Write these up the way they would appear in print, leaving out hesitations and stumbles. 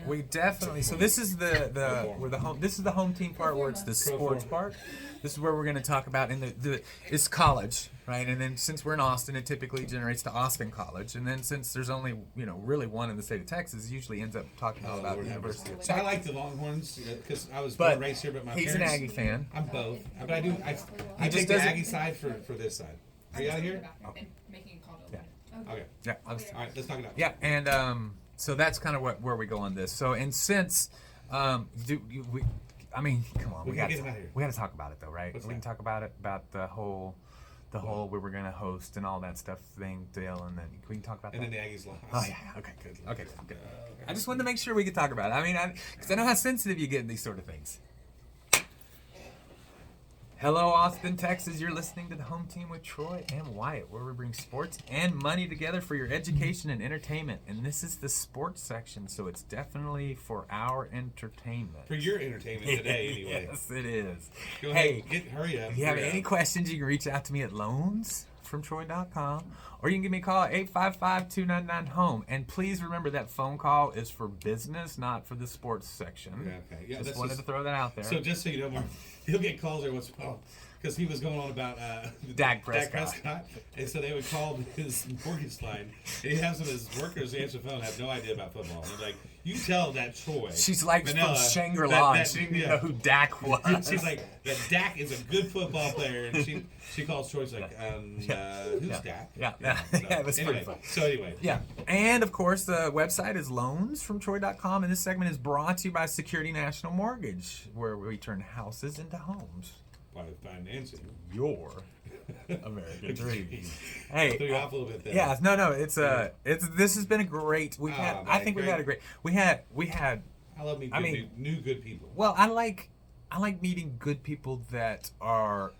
We definitely. So this is the home. This is the home team part where it's the sports part. This is where we're going to talk about it's college, right? And then since we're in Austin, it typically generates to Austin College. And then since there's only really one in the state of Texas, it usually ends up talking all about the University of Texas. So I like the Longhorns because I was born and raised here, but my he's parents. He's an Aggie fan. I'm both, but I take the Aggie side for this side. Are you out of here? Okay. Making a call to Okay. Yeah. All right, let's talk it out. Yeah, and so that's kind of where we go on this. So, and since come on, we got to talk about it though, right? We can talk about it about the whole we were going to host and all that stuff thing, Dale, and then we can talk about and that. then the Aggies lost. Oh yeah, okay, good. I just wanted to make sure we could talk about it. I mean, because I know how sensitive you get in these sort of things. Hello, Austin, Texas. You're listening to the Home Team with Troy and Wyatt, where we bring sports and money together for your education and entertainment. And this is the sports section, so it's definitely for our entertainment. For your entertainment today, anyway. Yes, it is. Go ahead, hurry up. If you have any questions, you can reach out to me at loansfromtroy.com, or you can give me a call at 855-299-HOME. And please remember that phone call is for business, not for the sports section. Yeah, okay. Yeah, just wanted to throw that out there. So just so you know, Mark, he'll get calls every once in a while because he was going on about Dak Prescott. And so they would call his mortgage line, and he'd have some of his workers answer the phone have no idea about football. And he's like, you tell that Troy. She's like Vanilla, from Shangri-La, and she didn't know who Dak was. She's like, that Dak is a good football player, and she calls Troy, she's like, who's Dak? Yeah, So, it was pretty fun. So anyway. Yeah, and of course the website is loansfromtroy.com, and this segment is brought to you by Security National Mortgage, where we turn houses into homes. By financing your American dream. Hey, threw you off a little bit there. Yeah, no, this has been a great. We've had. Man, I think we've had a great. We had. I love meeting new good people. Well, I like meeting good people that are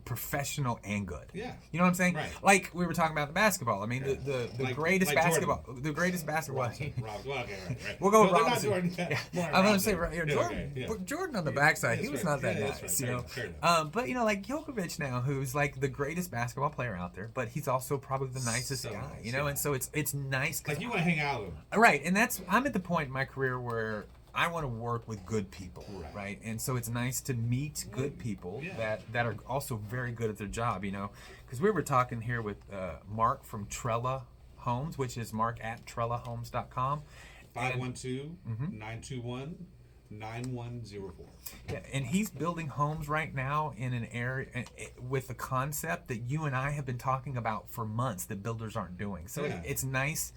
professional and good. Yeah. You know what I'm saying? Right. Like we were talking about the basketball. I mean, the greatest basketball. Jordan. The greatest basketball. Robinson. Okay, right. We'll go with Robinson. Jordan. Yeah. I'm going to say right here, Jordan. Okay, yeah. Jordan on the backside, he was not that nice. Right. You know. Fair But like Djokovic now, who's like the greatest basketball player out there, but he's also probably the nicest guy. You know, and so it's nice. Like you want to hang out with him. Right, and I'm at the point in my career where I want to work with good people, right? And so it's nice to meet good people that are also very good at their job, you know. Because we were talking here with Mark from Trella Homes, which is Mark at TrellaHomes.com. 512-921-9104. Yeah, and he's building homes right now in an area with a concept that you and I have been talking about for months that builders aren't doing. So it's nice.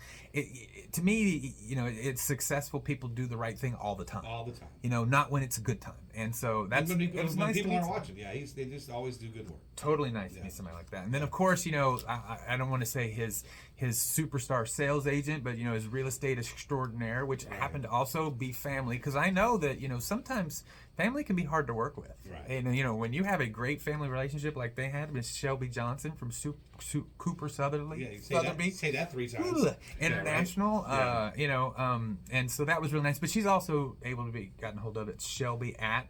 To me, you know, it's successful people do the right thing all the time. All the time. You know, not when it's a good time. And so that's when nice people aren't watching. Yeah, they just always do good work. Totally nice to meet somebody like that. And then of course, you know, I don't want to say his superstar sales agent, but you know, his real estate extraordinaire, which happened to also be family, because I know that, you know, sometimes family can be hard to work with. Right. And you know, when you have a great family relationship like they had with Shelby Johnson from Cooper Southerly, say that 3 times. International, you know, and so that was really nice. But she's also able to be gotten hold of at Shelby at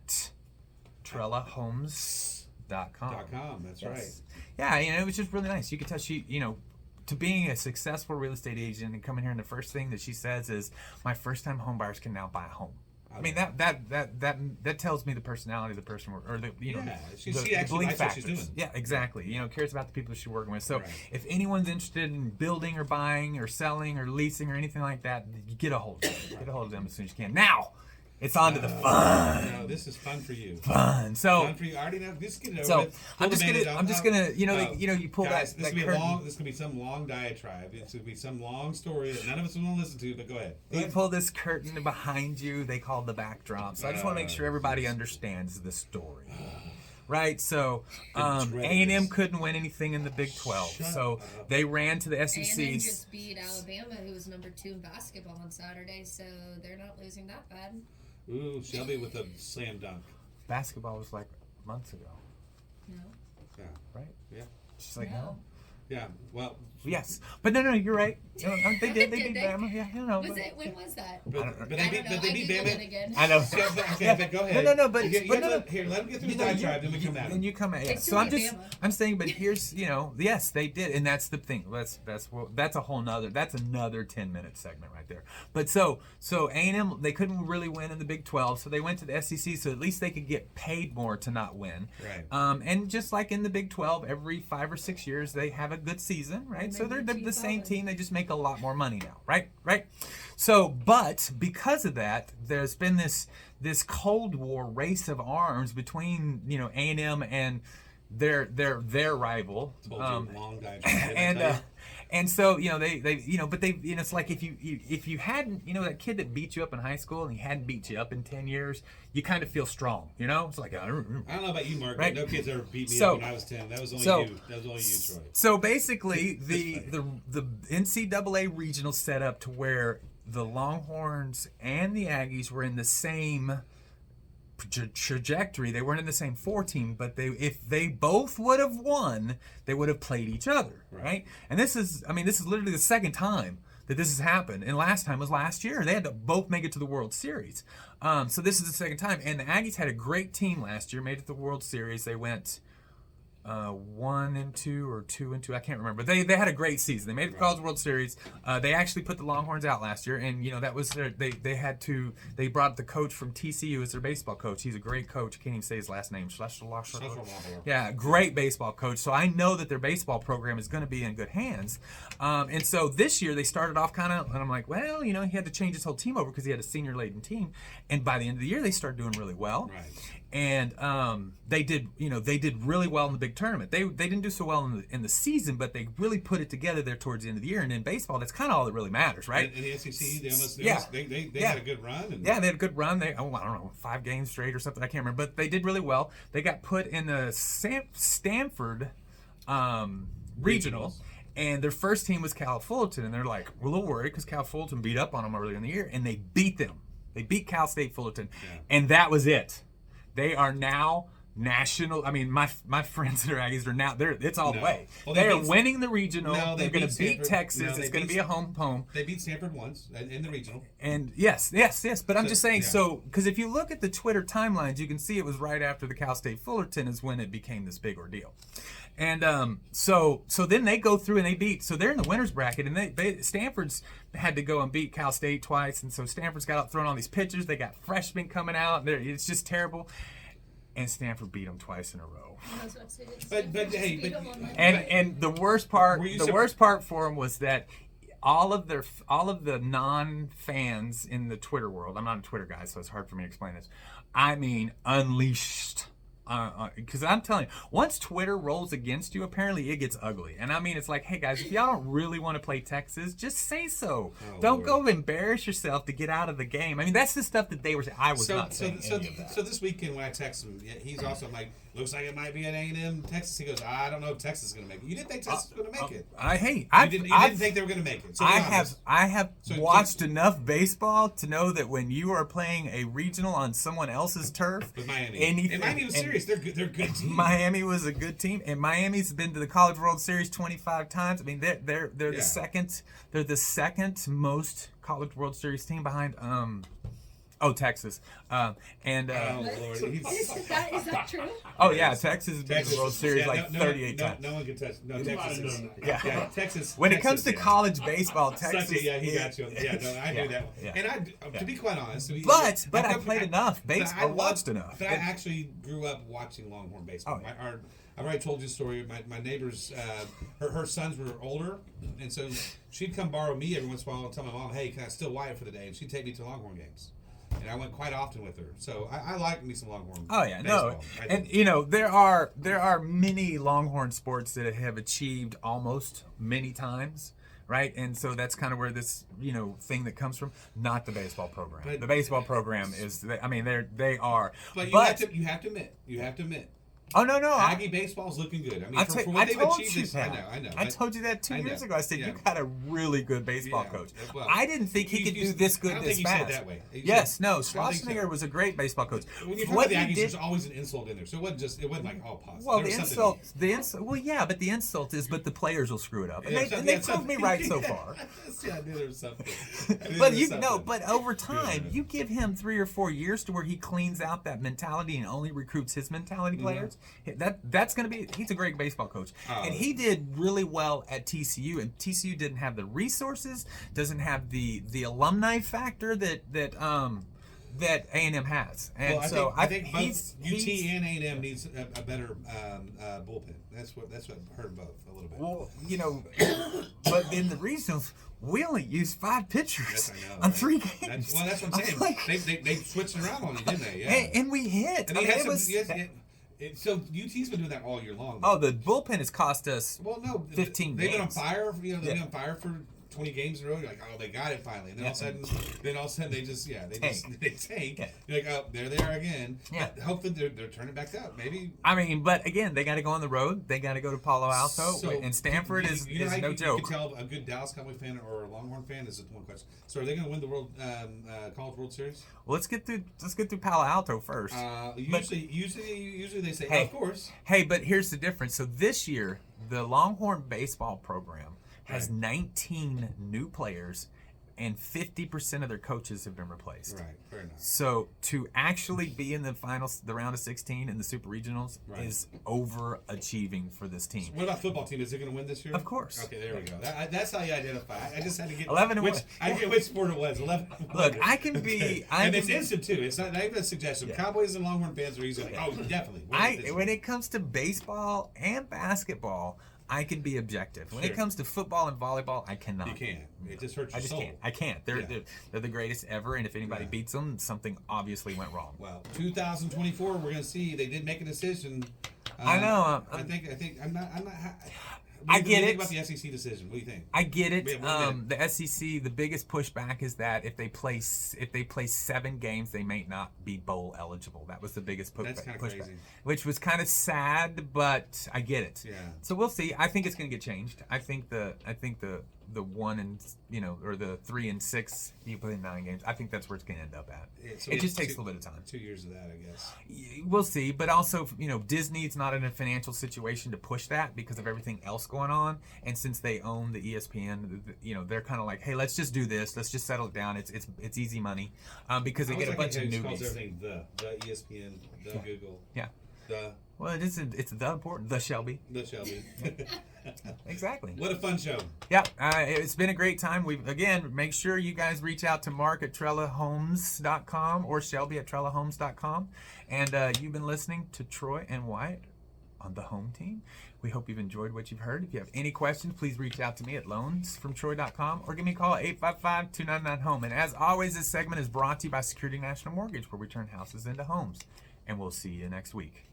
TrellaHomes.com. That's right. Yeah, you know, it was just really nice. You could tell she, you know, to being a successful real estate agent and coming here, and the first thing that she says is, "My first-time home buyers can now buy a home." I mean, that tells me the personality of the person, or the she the actually belief likes what she's factors. doing. Yeah, exactly. You know, cares about the people she's working with. So if anyone's interested in building or buying or selling or leasing or anything like that, you get a hold of them. Get a hold of them as soon as you can. Now, it's on to the fun. No, this is fun for you. Fun. So fun for you. I already know. Just get it over so with. I'm just gonna, you know, you pull guys, that curtain. This could be some long diatribe. It's gonna be some long story that none of us want to listen to. But go ahead. You pull this curtain behind you. They call it the backdrop. So I just want to make sure everybody understands the story. Right, so A&M couldn't win anything in the Big 12, so they ran to the SECs. A&M just beat Alabama, who was number 2 in basketball on Saturday, so they're not losing that bad. Ooh, Shelby with a slam dunk. Basketball was like months ago. No. Yeah. Right? Yeah. She's like, no. Yeah. Well. Yes, but no, you're right. They did. They Did beat they? Bama. Yeah, When was that? But they I beat. don't know. But they I beat Googled it Bama. again. I know. So, okay, Yeah. but go ahead. No, but here, let him get through his diatribe, then we come at him. And you come at. Yeah. They So I'm still just. beat Bama. I'm saying, but here's yes, they did, and that's the thing. That's a whole nother. That's another 10-minute segment right there. But so A&M, they couldn't really win in the Big 12, so they went to the SEC, so at least they could get paid more to not win. Right. And just like in the Big 12, every 5 or 6 years they have a good season, right? And So they they're beat the same Bama. team. They just make a lot more money now, right? So, but because of that, there's been this Cold War race of arms between A&M and their rival. Told you, long diatribe. And so they but they it's like if you hadn't that kid that beat you up in high school and he hadn't beat you up in 10 years, you kind of feel strong, it's like I don't know about you, Mark. Right. But no kids ever beat me So- up when I was 10. That was only you. That was only you, Troy. So basically, the NCAA regional set up to where the Longhorns and the Aggies were in the same trajectory. They weren't in the same 4-team, but if they both would have won, they would have played each other, right? And this is literally the second time that this has happened, and last time was last year. They had to both make it to the World Series. So this is the second time, and the Aggies had a great team last year, made it to the World Series. They went 1-2 or 2-2, I can't remember. But they had a great season. They made the College World Series. They actually put the Longhorns out last year, and that was they brought the coach from TCU as their baseball coach. He's a great coach. I can't even say his last name. Yeah, great baseball coach. So I know that their baseball program is going to be in good hands. And so this year they started off kind of, and I'm like, well, he had to change his whole team over because he had a senior-laden team. And by the end of the year, they started doing really well. Right. And they did really well in the big tournament. They didn't do so well in the season, but they really put it together there towards the end of the year. And in baseball, that's kind of all that really matters, right? And the SEC, they Yeah. had a good run. And Yeah, they had a good run. I don't know, 5 games straight or something. I can't remember, but they did really well. They got put in the Stanford regional. And their first team was Cal Fullerton, and they're like, we're a little worried because Cal Fullerton beat up on them earlier in the year, and they beat them. They beat Cal State Fullerton, and that was it. They are now national. I mean, my friends that are Aggies are now. It's all the way. Well, they are winning the regional. No, they're going to beat Stanford. Texas. No, it's going to be a home. They beat Stanford once in the regional. And yes. But I'm just saying, so because if you look at the Twitter timelines, you can see it was right after the Cal State Fullerton is when it became this big ordeal. And so then they go through and they beat. So they're in the winners bracket, and Stanford's had to go and beat Cal State twice, and so Stanford's got throwing all these pitchers. They got freshmen coming out. It's just terrible. And Stanford beat them twice in a row. And the worst part for them was that all of the non-fans in the Twitter world. I'm not a Twitter guy, so it's hard for me to explain this. I mean, unleashed. Because I'm telling you, once Twitter rolls against you, apparently it gets ugly. And I mean, it's like, hey guys, if y'all don't really want to play Texas, just say so. Don't go embarrass yourself to get out of the game. I mean, that's the stuff that they were saying. I was not saying any of that. So this weekend when I text him, he's also like, looks like it might be at A&M, Texas. He goes, I don't know if Texas is going to make it. You didn't think Texas was going to make it. You didn't think they were going to make it. So I have watched enough baseball to know that when you are playing a regional on someone else's turf, with Miami, and Miami was serious. They're a good team. Miami was a good team, and Miami's been to the College World Series 25 times. I mean, they're the second. They're the second most College World Series team behind Texas. Oh Lord, Is that true? Oh yeah, Texas has been to the World Series 38 times. No one can touch. No, Texas. Yeah, Texas. When it comes to college baseball, Texas. He got you. Yeah, no, I knew that. Yeah. And to be quite honest, but I played enough baseball. I watched enough. But I actually grew up watching Longhorn baseball. I've already told you the story. My neighbors, her sons were older, and so she'd come borrow me every once in a while and tell my mom, "Hey, can I steal Wyatt for the day?" And she'd take me to Longhorn games. And I went quite often with her, so I like me some Longhorn. Oh yeah, baseball. no, and there are many Longhorn sports that have achieved almost many times, right? And so that's kind of where this thing that comes from. Not the baseball program. The baseball program is, they are. But you have to admit, Oh no, Aggie baseball's looking good. I mean, I for what they've achieved this, that. I know. I told you that 2 years ago. I said Yeah. you got a really good baseball Yeah. coach. Well, I didn't think he could do this good I don't this think fast. you said it that way. Yes, no. I don't think so. Schwarzenegger was a great baseball coach. When you're talking What about the he Aggies, did, there's always an insult in there, so it wasn't like all positive. well, There the was something insult. Well, yeah, but the insult is, but the players will screw it up, and Yeah, they proved me something. right so far. Yeah, I knew there was something. But over time, you give him 3 or 4 years to where he cleans out that mentality and only recruits his mentality players. That's going to be. He's a great baseball coach, and he did really well at TCU. And TCU didn't have the resources, doesn't have the alumni factor that A&M has. And I think both UT and A&M needs a better bullpen. That's what hurt both a little bit. Well, but in the regionals, we only used 5 pitchers Yes, I know, on right? 3 games. That's what I'm saying. They switched it around on you, didn't they? Yeah. And we hit. And they had so UT's been doing that all year long. Oh, the bullpen has cost us 15 They've been on games. fire. They've been on fire for 20 games in a row. You're like, oh, they got it finally. And then all of a sudden, they tank. Yeah. You're like, oh, they're there again. Yeah. But hopefully they're turning back up. Maybe. I mean, but again, they got to go on the road. They got to go to Palo Alto, and Stanford is no joke. You can tell a good Dallas Cowboy fan or a Longhorn fan is the one question. So are they going to win the College World Series? Well, let's get through Palo Alto first. Usually they say, of course. Hey, but here's the difference. So this year, the Longhorn baseball program has 19 new players, and 50% of their coaches have been replaced. Right, fair enough. So to actually be in the finals, the round of 16 in the super regionals is overachieving for this team. So what about football team? Is it going to win this year? Of course. Okay, there we go. That's how you identify. I just had to get 11 and which 1. I get which sport it was. 11. Look, I can be. And it's instant too. It's not even a suggestion. Yeah. Cowboys and Longhorn fans are easily. Oh, definitely. When it comes to baseball and basketball, I can be objective. When it comes to football and volleyball, I cannot. You can't. It just hurts your soul. Can't. I can't. They're the greatest ever, and if anybody beats them, something obviously went wrong. Well, 2024, we're going to see. They did make a decision. I know. I think. I'm not. I What do get you it. think about the SEC decision? What do you think? I get it. We have 1 minute. The SEC, the biggest pushback is that if they play 7 games, they may not be bowl eligible. That was the biggest That's kind of pushback, crazy. which was kind of sad, but I get it. Yeah. So we'll see. I think it's going to get changed. I think the 1 and or the 3 and 6, you play 9 games. I think that's where it's going to end up at. Yeah, so it just takes a two- little bit of time. 2 years of that, I guess. We'll see, but also, Disney's not in a financial situation to push that because of everything else going on. And since they own the ESPN, they're kind of like, hey, let's just do this. Let's just settle it down. It's easy money because they get a bunch of Calls newbies. everything the ESPN, the Google, Yeah. the Well, it's the important, the Shelby. Shelby. Exactly. What a fun show. Yeah, it's been a great time. Make sure you guys reach out to Mark at TrellaHomes.com or Shelby at TrellaHomes.com. And you've been listening to Troy and Wyatt on the home team. We hope you've enjoyed what you've heard. If you have any questions, please reach out to me at loansfromtroy.com or give me a call at 855-299-HOME. And as always, this segment is brought to you by Security National Mortgage, where we turn houses into homes. And we'll see you next week.